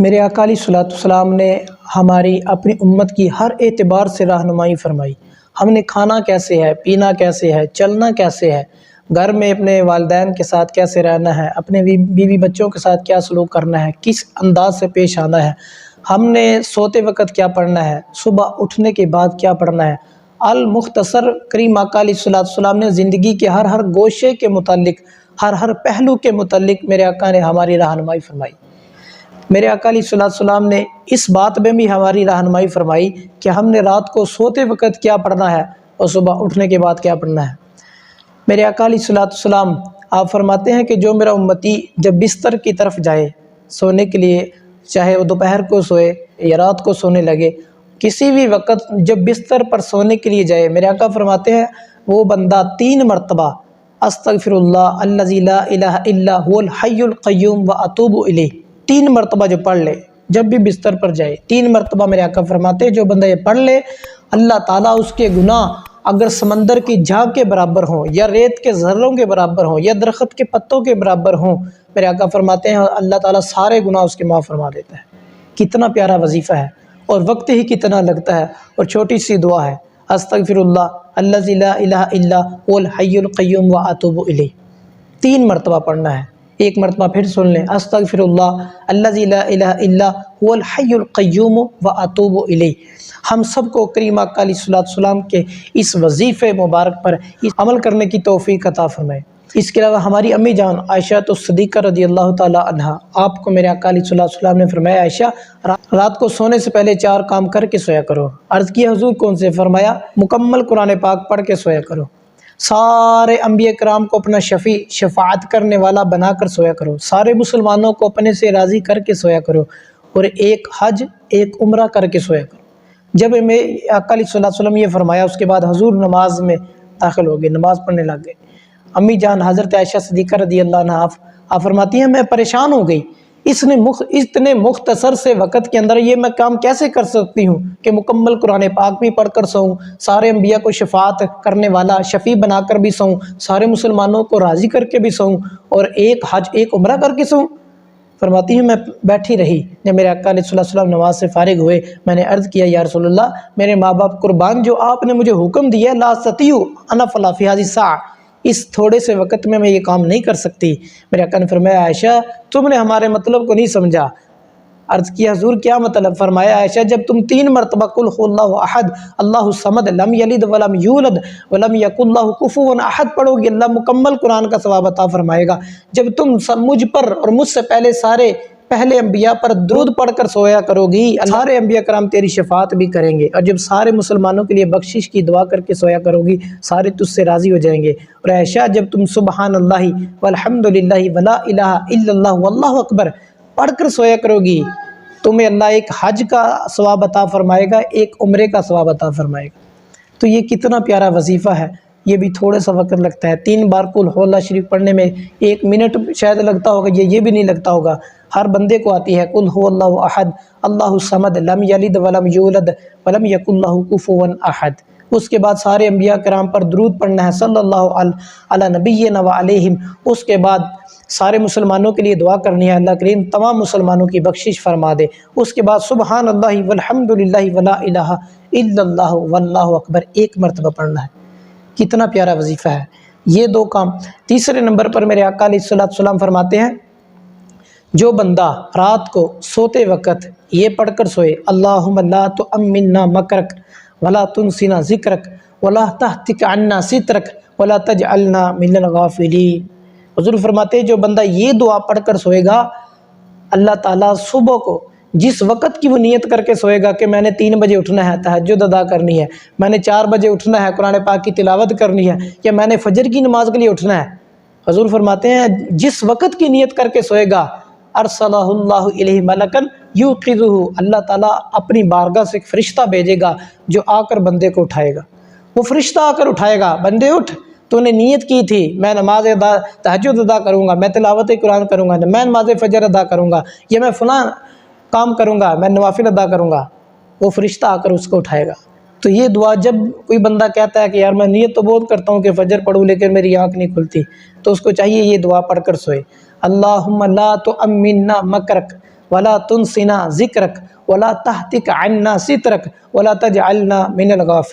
میرے آقا علیہ الصلوۃ والسلام نے ہماری اپنی امت کی ہر اعتبار سے رہنمائی فرمائی۔ ہم نے کھانا کیسے ہے، پینا کیسے ہے، چلنا کیسے ہے، گھر میں اپنے والدین کے ساتھ کیسے رہنا ہے، اپنے بیوی بچوں کے ساتھ کیا سلوک کرنا ہے، کس انداز سے پیش آنا ہے، ہم نے سوتے وقت کیا پڑھنا ہے، صبح اٹھنے کے بعد کیا پڑھنا ہے۔ المختصر کریم آقا علیہ الصلوۃ والسلام نے زندگی کے ہر گوشے کے متعلق، ہر پہلو کے متعلق میرے آقا نے ہماری رہنمائی فرمائی۔ میرے آقا علیہ الصلوۃ والسلام نے اس بات میں بھی ہماری رہنمائی فرمائی کہ ہم نے رات کو سوتے وقت کیا پڑھنا ہے اور صبح اٹھنے کے بعد کیا پڑھنا ہے۔ میرے آقا علیہ الصلوۃ والسلام آپ فرماتے ہیں کہ جو میرا امتی جب بستر کی طرف جائے سونے کے لیے، چاہے وہ دوپہر کو سوئے یا رات کو سونے لگے، کسی بھی وقت جب بستر پر سونے کے لیے جائے، میرے آقا فرماتے ہیں وہ بندہ 3 مرتبہ استغفر اللہ الذی لا الہ الا هو الحی القیوم واتوب الیہ 3 مرتبہ جو پڑھ لے جب بھی بستر پر جائے، 3 مرتبہ میرے آقا فرماتے ہیں جو بندہ یہ پڑھ لے، اللہ تعالیٰ اس کے گناہ اگر سمندر کی جھاگ کے برابر ہوں یا ریت کے ذروں کے برابر ہوں یا درخت کے پتوں کے برابر ہوں، میرے آقا فرماتے ہیں اللہ تعالیٰ سارے گناہ اس کے معاف فرما دیتا ہے۔ کتنا پیارا وظیفہ ہے اور وقت ہی کتنا لگتا ہے، اور چھوٹی سی دعا ہے استغفر اللہ الذی لا الہ الا هو الحی القیوم واتوب الیہ 3 مرتبہ پڑھنا ہے۔ ایک مرتبہ پھر سن لیں استغفر اللہ الذی لا الہ الا هو الحی القیوم واتوب الیہ۔ ہم سب کو کریم آقا علیہ الصلوۃ والسلام کے اس وظیفے مبارک پر عمل کرنے کی توفیق عطا فرمائے۔ اس کے علاوہ ہماری امی جان عائشہ الصدیقہ رضی اللہ تعالی عنہا، آپ کو میرے آقا علیہ الصلوۃ والسلام نے فرمایا عائشہ رات کو سونے سے پہلے 4 کام کر کے سویا کرو۔ عرض کیا حضور کون سے؟ فرمایا مکمل قرآن پاک پڑھ کے سویا کرو، سارے انبیاء کرام کو اپنا شفیع شفاعت کرنے والا بنا کر سویا کرو، سارے مسلمانوں کو اپنے سے راضی کر کے سویا کرو، اور ایک حج ایک عمرہ کر کے سویا کرو۔ جب میں آقا علیہ الصلوۃ والسلام یہ فرمایا، اس کے بعد حضور نماز میں داخل ہو گئے، نماز پڑھنے لگ گئے۔ امی جان حضرت عائشہ صدیقہ رضی اللہ عنہا آپ فرماتی ہیں میں پریشان ہو گئی، اتنے مختصر سے وقت کے اندر یہ میں کام کیسے کر سکتی ہوں کہ مکمل قرآن پاک بھی پڑھ کر سوؤں، سارے انبیاء کو شفاعت کرنے والا شفیع بنا کر بھی سوؤں، سارے مسلمانوں کو راضی کر کے بھی سوؤں، اور ایک حج ایک عمرہ کر کے سوؤں۔ فرماتی ہیں میں بیٹھی رہی، جب میرے آقا علیہ الصلوۃ والسلام نماز سے فارغ ہوئے میں نے عرض کیا یا رسول اللہ میرے ماں باپ قربان، جو آپ نے مجھے حکم دیا لا استطیع انا فلا فی هذه الساعة، اس تھوڑے سے وقت میں یہ کام نہیں کر سکتی۔ میرے آقا نے فرمایا عائشہ تم نے ہمارے مطلب کو نہیں سمجھا۔ عرض کیا حضور کیا مطلب؟ فرمایا عائشہ جب تم 3 مرتبہ قل هو اللہ احد اللہ الصمد لم یلد ولم یولد ولم یکن له کفوا احد پڑھو گی، اللہ مکمل قرآن کا ثواب عطا فرمائے گا۔ جب تم مجھ پر اور مجھ سے پہلے سارے پہلے انبیاء پر درود پڑھ کر سویا کرو گی، سارے انبیاء کرام تیری شفاعت بھی کریں گے، اور جب سارے مسلمانوں کے لیے بخشش کی دعا کر کے سویا کرو گی سارے تجھ سے راضی ہو جائیں گے۔ اور عائشہ جب تم سبحان اللہ والحمد للہ ولا الہ الا اللہ واللہ اکبر پڑھ کر سویا کرو گی، تمہیں اللہ ایک حج کا ثواب عطا فرمائے گا، ایک عمرے کا ثواب عطا فرمائے گا۔ تو یہ کتنا پیارا وظیفہ ہے، یہ بھی تھوڑا سا وقت لگتا ہے۔ 3 بار قل ہو اللہ شریف پڑھنے میں 1 منٹ شاید لگتا ہوگا، یہ بھی نہیں لگتا ہوگا، ہر بندے کو آتی ہے قل ہو اللہ احد اللہ الصمد لم یلد ولم یولد ولم یکن له کفوا احد۔ اس کے بعد سارے انبیاء کرام پر درود پڑھنا ہے صلی اللہ علی نبینا و علیہم۔ اس کے بعد سارے مسلمانوں کے لیے دعا کرنی ہے اللہ کریم تمام مسلمانوں کی بخشش فرما دے۔ اس کے بعد سبحان اللہ والحمد للہ ولا الہ الا اللہ واللہ اکبر 1 مرتبہ پڑھنا ہے۔ کتنا پیارا وظیفہ ہے یہ 2 کام۔ تیسرے نمبر پر میرے آقا علیہ الصلوۃ والسلام فرماتے ہیں جو بندہ رات کو سوتے وقت یہ پڑھ کر سوئے اللہم لا تؤمنا مکرک ولا تنسنا ذکرک ولا تہتک عنا سترک ولا تجعلنا من الغافلین۔ حضور فرماتے ہیں جو بندہ یہ دعا پڑھ کر سوئے گا اللہ تعالیٰ صبح کو جس وقت کی وہ نیت کر کے سوئے گا کہ میں نے 3 بجے اٹھنا ہے تہجد ادا کرنی ہے، میں نے 4 بجے اٹھنا ہے قرآن پاک کی تلاوت کرنی ہے، یا میں نے فجر کی نماز کے لیے اٹھنا ہے، حضور فرماتے ہیں جس وقت کی نیت کر کے سوئے گا ارسلہ اللہ الیہ ملکن یوقظہ، اللہ تعالیٰ اپنی بارگاہ سے ایک فرشتہ بھیجے گا جو آ کر بندے کو اٹھائے گا۔ وہ فرشتہ آ کر اٹھائے گا بندے اٹھ، تو نے نیت کی تھی میں نماز تہجد ادا کروں گا، میں تلاوت قرآن کروں گا، میں نماز فجر ادا کروں گا، یا میں فلاں کام کروں گا، میں نوافل ادا کروں گا، وہ فرشتہ آ کر اس کو اٹھائے گا۔ تو یہ دعا جب کوئی بندہ کہتا ہے کہ یار میں نیت تو بہت کرتا ہوں کہ فجر پڑھوں لیکن میری آنکھ نہیں کھلتی، تو اس کو چاہیے یہ دعا پڑھ کر سوئے اللہم لا تؤمنا مکرک ولا تنسنا ذکرک ولا تہتک عنا سترک ولا تجعلنا من الغافلین۔